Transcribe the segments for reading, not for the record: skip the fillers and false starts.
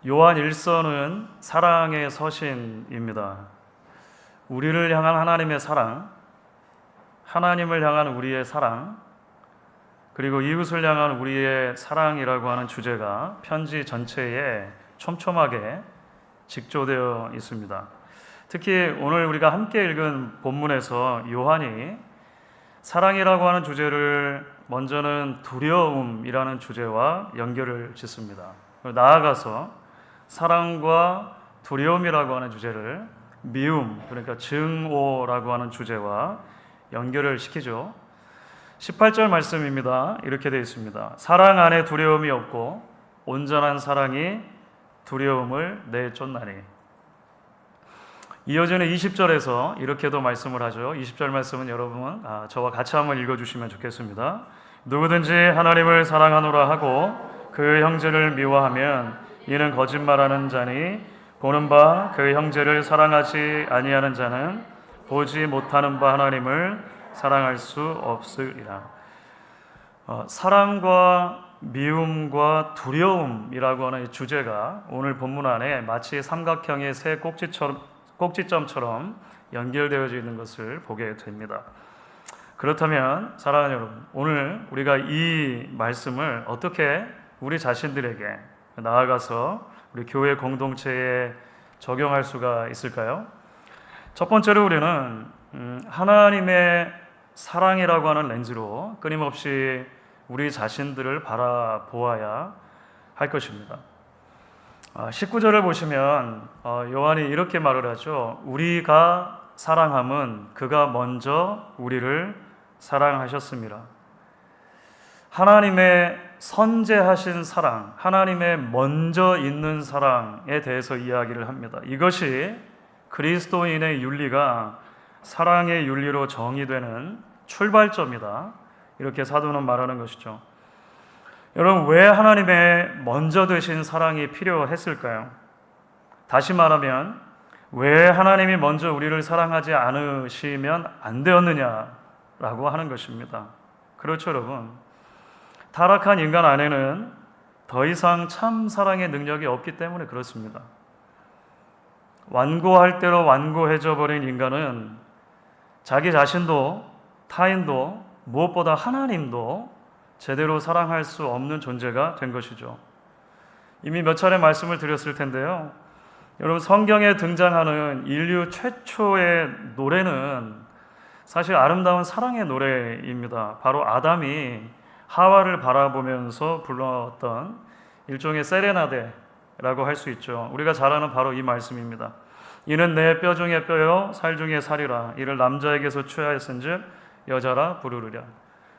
요한 1서는 사랑의 서신입니다. 우리를 향한 하나님의 사랑, 하나님을 향한 우리의 사랑, 그리고 이웃을 향한 우리의 사랑이라고 하는 주제가 편지 전체에 촘촘하게 직조되어 있습니다. 특히 오늘 우리가 함께 읽은 본문에서 요한이 사랑이라고 하는 주제를 먼저는 두려움이라는 주제와 연결을 짓습니다. 나아가서 사랑과 두려움이라고 하는 주제를 미움, 그러니까 증오라고 하는 주제와 연결을 시키죠. 18절 말씀입니다. 이렇게 되어 있습니다. 사랑 안에 두려움이 없고 온전한 사랑이 두려움을 내쫓나니. 이어지는 20절에서 이렇게도 말씀을 하죠. 20절 말씀은 여러분 저와 같이 한번 읽어주시면 좋겠습니다. 누구든지 하나님을 사랑하노라 하고 그 형제를 미워하면 이는 거짓말하는 자니 보는 바 그 형제를 사랑하지 아니하는 자는 보지 못하는 바 하나님을 사랑할 수 없으리라. 사랑과 미움과 두려움이라고 하는 주제가 오늘 본문 안에 마치 삼각형의 세 꼭지점처럼 연결되어져 있는 것을 보게 됩니다. 그렇다면 사랑하는 여러분, 오늘 우리가 이 말씀을 어떻게 우리 자신들에게 나아가서 우리 교회 공동체에 적용할 수가 있을까요? 첫 번째로 우리는 하나님의 사랑이라고 하는 렌즈로 끊임없이 우리 자신들을 바라보아야 할 것입니다. 19절을 보시면 요한이 이렇게 말을 하죠. 우리가 사랑함은 그가 먼저 우리를 사랑하셨습니다. 하나님의 선제하신 사랑, 하나님의 먼저 있는 사랑에 대해서 이야기를 합니다. 이것이 그리스도인의 윤리가 사랑의 윤리로 정의되는 출발점이다. 이렇게 사도는 말하는 것이죠. 여러분, 왜 하나님의 먼저 되신 사랑이 필요했을까요? 다시 말하면 왜 하나님이 먼저 우리를 사랑하지 않으시면 안 되었느냐라고 하는 것입니다. 그렇죠, 여러분. 타락한 인간 안에는 더 이상 참 사랑의 능력이 없기 때문에 그렇습니다. 완고할 대로 완고해져 버린 인간은 자기 자신도 타인도 무엇보다 하나님도 제대로 사랑할 수 없는 존재가 된 것이죠. 이미 몇 차례 말씀을 드렸을 텐데요. 여러분, 성경에 등장하는 인류 최초의 노래는 사실 아름다운 사랑의 노래입니다. 바로 아담이 하와를 바라보면서 불렀던 일종의 세레나데라고 할 수 있죠. 우리가 잘 아는 바로 이 말씀입니다. 이는 내 뼈 중에 뼈요 살 중에 살이라. 이를 남자에게서 취하였은즉 여자라 부르리라.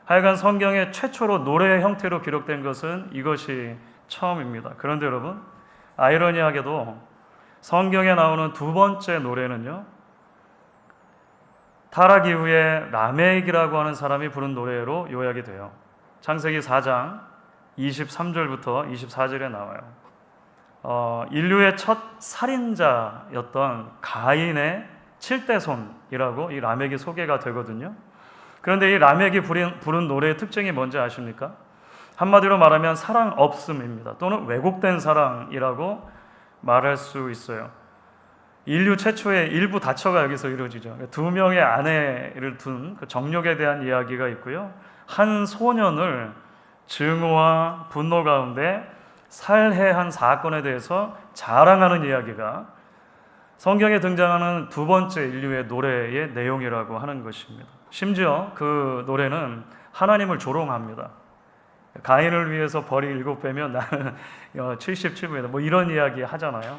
하여간 성경의 최초로 노래의 형태로 기록된 것은 이것이 처음입니다. 그런데 여러분, 아이러니하게도 성경에 나오는 두 번째 노래는요, 타락 이후에 라멕이라고 하는 사람이 부른 노래로 요약이 돼요. 창세기 4장 23절부터 24절에 나와요. 인류의 첫 살인자였던 가인의 7대 손이라고 이 라멕이 소개가 되거든요. 그런데 이 라멕이 부른 노래의 특징이 뭔지 아십니까? 한마디로 말하면 사랑 없음입니다. 또는 왜곡된 사랑이라고 말할 수 있어요. 인류 최초의 일부 다처가 여기서 이루어지죠. 두 명의 아내를 둔 그 정욕에 대한 이야기가 있고요. 한 소년을 증오와 분노 가운데 살해한 사건에 대해서 자랑하는 이야기가 성경에 등장하는 두 번째 인류의 노래의 내용이라고 하는 것입니다. 심지어 그 노래는 하나님을 조롱합니다. 가인을 위해서 벌이 7배면 나는 77배다. 뭐 이런 이야기 하잖아요.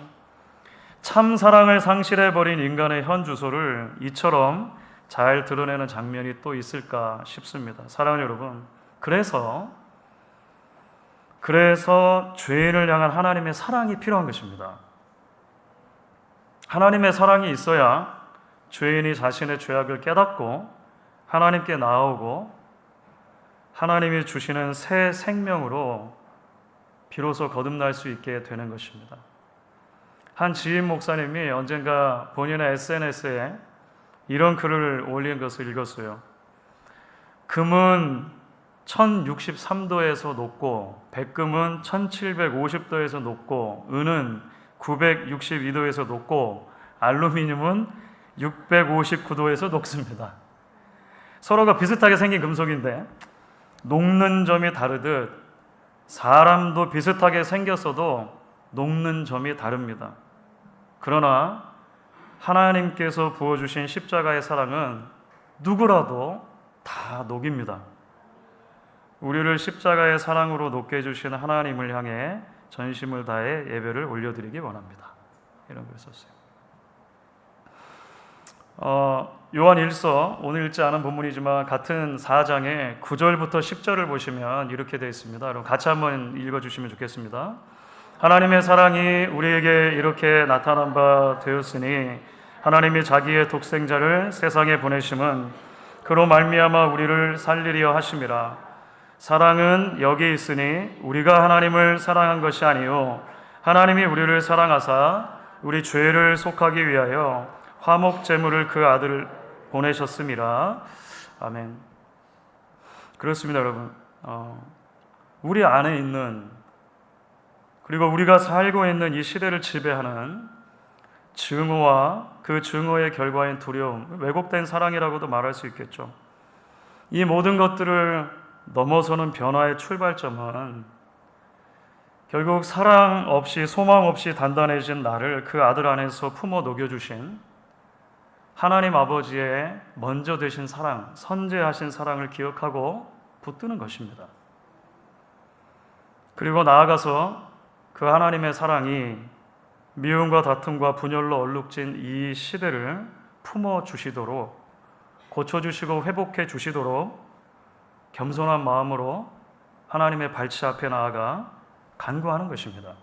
참 사랑을 상실해버린 인간의 현 주소를 이처럼 잘 드러내는 장면이 또 있을까 싶습니다. 사랑하는 여러분, 그래서 죄인을 향한 하나님의 사랑이 필요한 것입니다. 하나님의 사랑이 있어야 죄인이 자신의 죄악을 깨닫고 하나님께 나아오고 하나님이 주시는 새 생명으로 비로소 거듭날 수 있게 되는 것입니다. 한 지인 목사님이 언젠가 본인의 SNS에 이런 글을 올린 것을 읽었어요. 금은 1063도에서 높고, 백금은 1750도에서 높고, 은은 962도에서 높고, 알루미늄은 659도에서 녹습니다. 서로가 비슷하게 생긴 금속인데 녹는 점이 다르듯 사람도 비슷하게 생겼어도 녹는 점이 다릅니다. 그러나 하나님께서 부어주신 십자가의 사랑은 누구라도 다 녹입니다. 우리를 십자가의 사랑으로 녹게 해주신 하나님을 향해 전심을 다해 예배를 올려드리기 원합니다. 이런 걸 썼어요. 요한 1서, 오늘 읽지 않은 본문이지만 같은 4장의 9절부터 10절을 보시면 이렇게 되어 있습니다. 여러분 같이 한번 읽어주시면 좋겠습니다. 하나님의 사랑이 우리에게 이렇게 나타난 바 되었으니 하나님이 자기의 독생자를 세상에 보내심은 그로 말미암아 우리를 살리려 하심이라. 사랑은 여기 있으니 우리가 하나님을 사랑한 것이 아니요 하나님이 우리를 사랑하사 우리 죄를 속하기 위하여 화목 제물을 그 아들을 보내셨음이라. 아멘. 그렇습니다, 여러분. 우리 안에 있는, 그리고 우리가 살고 있는 이 시대를 지배하는 증오와 그 증오의 결과인 두려움, 왜곡된 사랑이라고도 말할 수 있겠죠. 이 모든 것들을 넘어서는 변화의 출발점은 결국 사랑 없이, 소망 없이 단단해진 나를 그 아들 안에서 품어 녹여주신 하나님 아버지의 먼저 되신 사랑, 선제하신 사랑을 기억하고 붙드는 것입니다. 그리고 나아가서 그 하나님의 사랑이 미움과 다툼과 분열로 얼룩진 이 시대를 품어주시도록, 고쳐주시고 회복해 주시도록 겸손한 마음으로 하나님의 발치 앞에 나아가 간구하는 것입니다.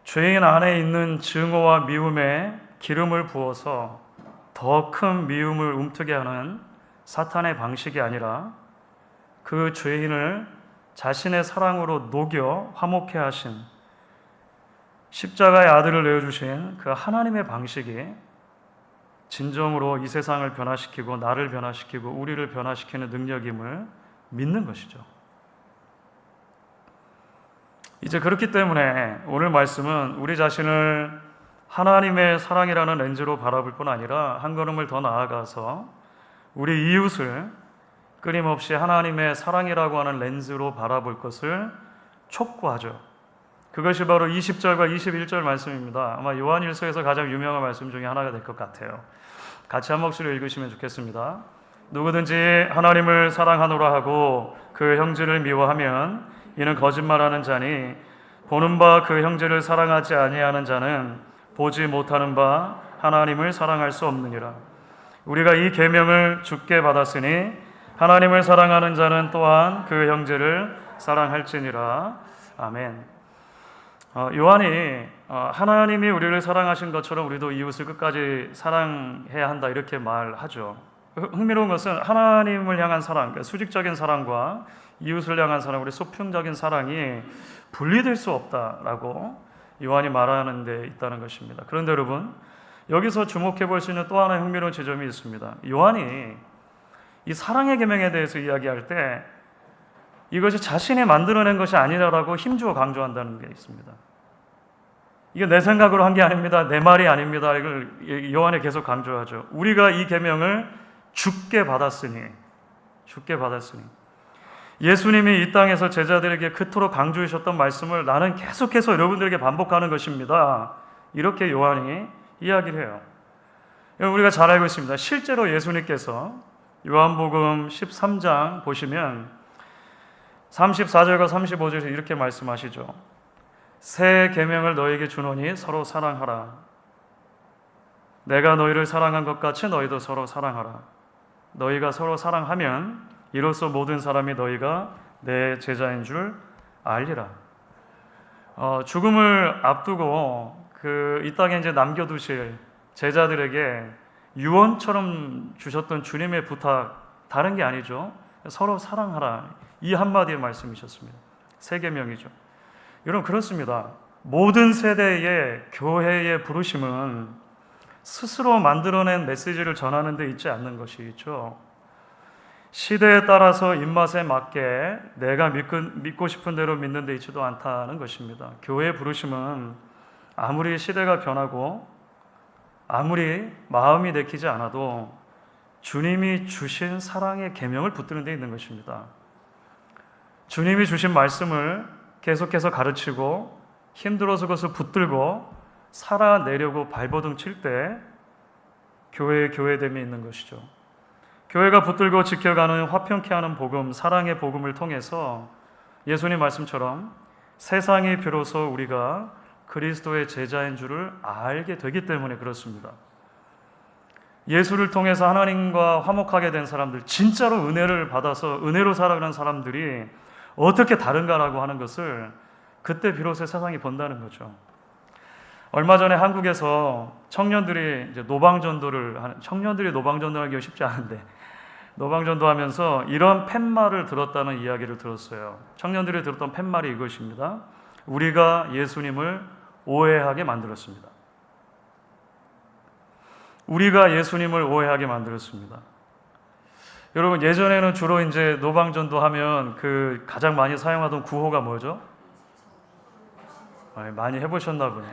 죄인 안에 있는 증오와 미움에 기름을 부어서 더 큰 미움을 움트게 하는 사탄의 방식이 아니라 그 죄인을 자신의 사랑으로 녹여 화목해 하신 십자가의 아들을 내어주신 그 하나님의 방식이 진정으로 이 세상을 변화시키고 나를 변화시키고 우리를 변화시키는 능력임을 믿는 것이죠. 이제 그렇기 때문에 오늘 말씀은 우리 자신을 하나님의 사랑이라는 렌즈로 바라볼 뿐 아니라 한 걸음을 더 나아가서 우리 이웃을 끊임없이 하나님의 사랑이라고 하는 렌즈로 바라볼 것을 촉구하죠. 그것이 바로 20절과 21절 말씀입니다. 아마 요한일서에서 가장 유명한 말씀 중에 하나가 될 것 같아요. 같이 한 목소리로 읽으시면 좋겠습니다. 누구든지 하나님을 사랑하노라 하고 그 형제를 미워하면 이는 거짓말하는 자니 보는 바 그 형제를 사랑하지 아니하는 자는 보지 못하는 바 하나님을 사랑할 수 없느니라. 우리가 이 계명을 주께 받았으니 하나님을 사랑하는 자는 또한 그 형제를 사랑할지니라. 아멘. 요한이 하나님이 우리를 사랑하신 것처럼 우리도 이웃을 끝까지 사랑해야 한다 이렇게 말하죠. 흥미로운 것은 하나님을 향한 사랑, 수직적인 사랑과 이웃을 향한 사랑, 우리 수평적인 사랑이 분리될 수 없다라고 요한이 말하는 데 있다는 것입니다. 그런데 여러분, 여기서 주목해 볼 수 있는 또 하나의 흥미로운 지점이 있습니다. 요한이 이 사랑의 계명에 대해서 이야기할 때 이것이 자신이 만들어낸 것이 아니라고 힘주어 강조한다는 게 있습니다. 이게 내 생각으로 한 게 아닙니다. 내 말이 아닙니다. 이걸 요한이 계속 강조하죠. 우리가 이 계명을 주께 받았으니 예수님이 이 땅에서 제자들에게 그토록 강조하셨던 말씀을 나는 계속해서 여러분들에게 반복하는 것입니다. 이렇게 요한이 이야기를 해요. 우리가 잘 알고 있습니다. 실제로 예수님께서 요한복음 13장 보시면 34절과 35절에서 이렇게 말씀하시죠. 새 계명을 너에게 주노니 서로 사랑하라. 내가 너희를 사랑한 것 같이 너희도 서로 사랑하라. 너희가 서로 사랑하면 이로써 모든 사람이 너희가 내 제자인 줄 알리라. 죽음을 앞두고 이 땅에 이제 남겨두실 제자들에게 유언처럼 주셨던 주님의 부탁, 다른 게 아니죠. 서로 사랑하라. 이 한마디의 말씀이셨습니다. 새 계명이죠. 여러분, 그렇습니다. 모든 세대의 교회의 부르심은 스스로 만들어낸 메시지를 전하는 데 있지 않는 것이죠. 시대에 따라서 입맛에 맞게 내가 믿고 싶은 대로 믿는 데 있지도 않다는 것입니다. 교회의 부르심은 아무리 시대가 변하고 아무리 마음이 내키지 않아도 주님이 주신 사랑의 계명을 붙드는 데 있는 것입니다. 주님이 주신 말씀을 계속해서 가르치고 힘들어서 그것을 붙들고 살아내려고 발버둥 칠 때 교회의 교회됨이 있는 것이죠. 교회가 붙들고 지켜가는 화평케 하는 복음, 사랑의 복음을 통해서 예수님 말씀처럼 세상이 비로소 우리가 그리스도의 제자인 줄을 알게 되기 때문에 그렇습니다. 예수를 통해서 하나님과 화목하게 된 사람들, 진짜로 은혜를 받아서 은혜로 살아가는 사람들이 어떻게 다른가라고 하는 것을 그때 비로소 세상이 본다는 거죠. 얼마 전에 한국에서 청년들이 이제 청년들이 노방전도를 하기 쉽지 않은데 노방전도 하면서 이런 팻말을 들었다는 이야기를 들었어요. 청년들이 들었던 팻말이 이것입니다. 우리가 예수님을 오해하게 만들었습니다. 우리가 예수님을 오해하게 만들었습니다. 여러분, 예전에는 주로 이제 노방전도 하면 그 가장 많이 사용하던 구호가 뭐죠? 많이 해보셨나 보네.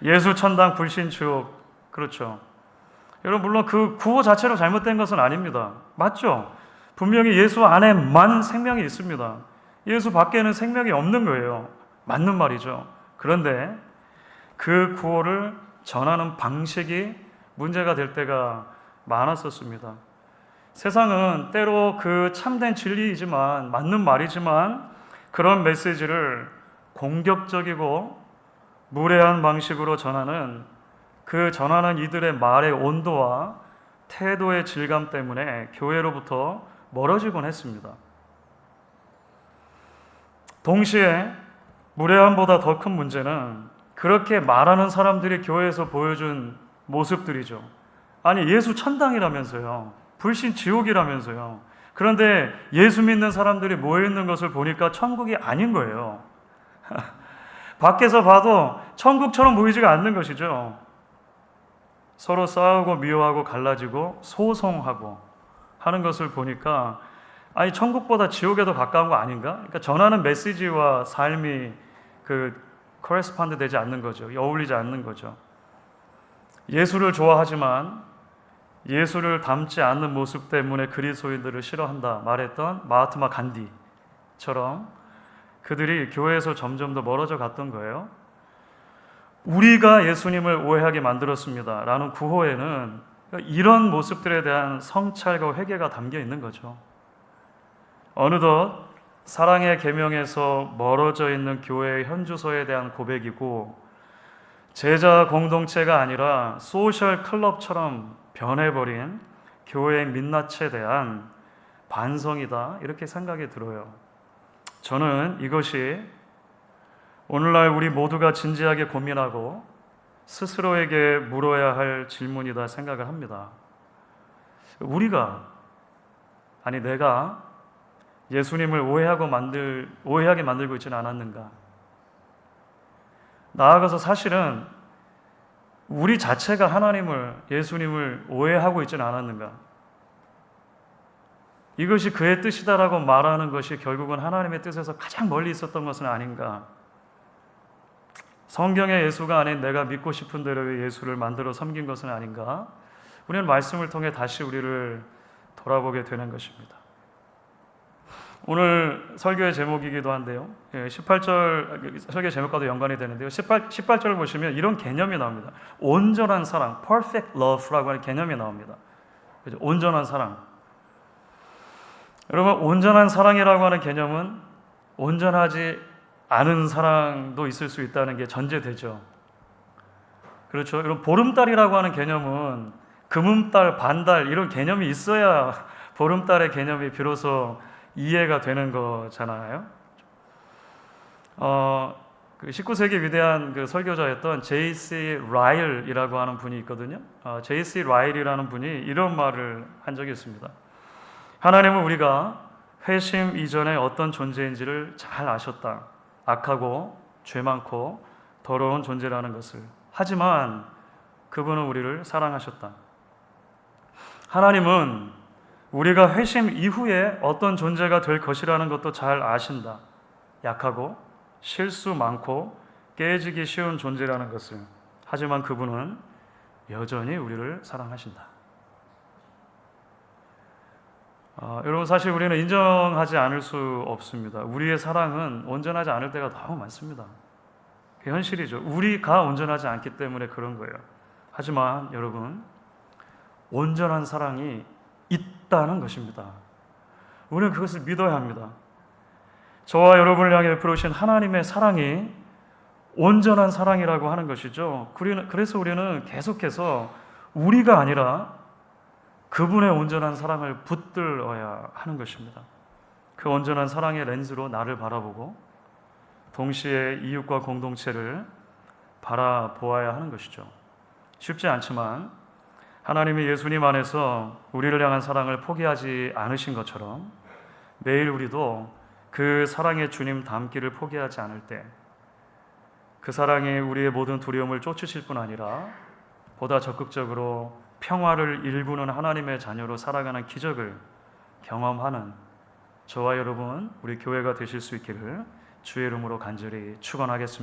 예수 천당 불신 주옥. 그렇죠. 여러분, 물론 그 구호 자체로 잘못된 것은 아닙니다. 맞죠? 분명히 예수 안에만 생명이 있습니다. 예수 밖에는 생명이 없는 거예요. 맞는 말이죠. 그런데 그 구호를 전하는 방식이 문제가 될 때가 많았었습니다. 세상은 때로 그 참된 진리이지만, 맞는 말이지만 그런 메시지를 공격적이고 무례한 방식으로 전하는 이들의 말의 온도와 태도의 질감 때문에 교회로부터 멀어지곤 했습니다. 동시에 무례함보다 더 큰 문제는 그렇게 말하는 사람들이 교회에서 보여준 모습들이죠. 아니, 예수 천당이라면서요. 불신 지옥이라면서요. 그런데 예수 믿는 사람들이 모여있는 것을 보니까 천국이 아닌 거예요. 밖에서 봐도 천국처럼 보이지가 않는 것이죠. 서로 싸우고 미워하고 갈라지고 소송하고 하는 것을 보니까 아니, 천국보다 지옥에 더 가까운 거 아닌가? 그러니까 전하는 메시지와 삶이 코레스판드 되지 않는 거죠. 어울리지 않는 거죠. 예수를 좋아하지만 예수를 닮지 않는 모습 때문에 그리스도인들을 싫어한다 말했던 마하트마 간디처럼 그들이 교회에서 점점 더 멀어져 갔던 거예요. 우리가 예수님을 오해하게 만들었습니다 라는 구호에는 이런 모습들에 대한 성찰과 회개가 담겨 있는 거죠. 어느덧 사랑의 계명에서 멀어져 있는 교회의 현주소에 대한 고백이고, 제자 공동체가 아니라 소셜 클럽처럼 변해버린 교회의 민낯에 대한 반성이다, 이렇게 생각이 들어요. 저는 이것이 오늘날 우리 모두가 진지하게 고민하고 스스로에게 물어야 할 질문이다 생각을 합니다. 내가 예수님을 오해하게 만들고 있지는 않았는가? 나아가서 사실은 우리 자체가 예수님을 오해하고 있지는 않았는가? 이것이 그의 뜻이다라고 말하는 것이 결국은 하나님의 뜻에서 가장 멀리 있었던 것은 아닌가? 성경의 예수가 아닌 내가 믿고 싶은 대로의 예수를 만들어 섬긴 것은 아닌가? 우리는 말씀을 통해 다시 우리를 돌아보게 되는 것입니다. 오늘 설교의 제목이기도 한데요. 18절 설교 제목과도 연관이 되는데요. 18절을 보시면 이런 개념이 나옵니다. 온전한 사랑, perfect love라고 하는 개념이 나옵니다. 그렇죠? 온전한 사랑. 여러분, 온전한 사랑이라고 하는 개념은 온전하지 않은 사랑도 있을 수 있다는 게 전제되죠. 그렇죠? 여러분, 보름달이라고 하는 개념은 금음달, 반달 이런 개념이 있어야 보름달의 개념이 비로소 이해가 되는 거잖아요. 19세기 위대한 설교자였던 J.C. 라일이라고 하는 분이 있거든요. J.C. 라일이라는 분이 이런 말을 한 적이 있습니다. 하나님은 우리가 회심 이전에 어떤 존재인지를 잘 아셨다. 악하고 죄 많고 더러운 존재라는 것을. 하지만 그분은 우리를 사랑하셨다. 하나님은 우리가 회심 이후에 어떤 존재가 될 것이라는 것도 잘 아신다. 약하고 실수 많고 깨지기 쉬운 존재라는 것을. 하지만 그분은 여전히 우리를 사랑하신다. 여러분, 사실 우리는 인정하지 않을 수 없습니다. 우리의 사랑은 온전하지 않을 때가 너무 많습니다. 그 현실이죠. 우리가 온전하지 않기 때문에 그런 거예요. 하지만 여러분, 온전한 사랑이 있다는 것입니다. 우리는 그것을 믿어야 합니다. 저와 여러분을 향해 베푸신 하나님의 사랑이 온전한 사랑이라고 하는 것이죠. 그래서 우리는 계속해서 우리가 아니라 그분의 온전한 사랑을 붙들어야 하는 것입니다. 그 온전한 사랑의 렌즈로 나를 바라보고 동시에 이웃과 공동체를 바라보아야 하는 것이죠. 쉽지 않지만 하나님이 예수님 안에서 우리를 향한 사랑을 포기하지 않으신 것처럼 매일 우리도 그 사랑의 주님 닮기를 포기하지 않을 때 그 사랑이 우리의 모든 두려움을 쫓으실 뿐 아니라 보다 적극적으로 평화를 일구는 하나님의 자녀로 살아가는 기적을 경험하는 저와 여러분, 우리 교회가 되실 수 있기를 주의 이름으로 간절히 축원하겠습니다.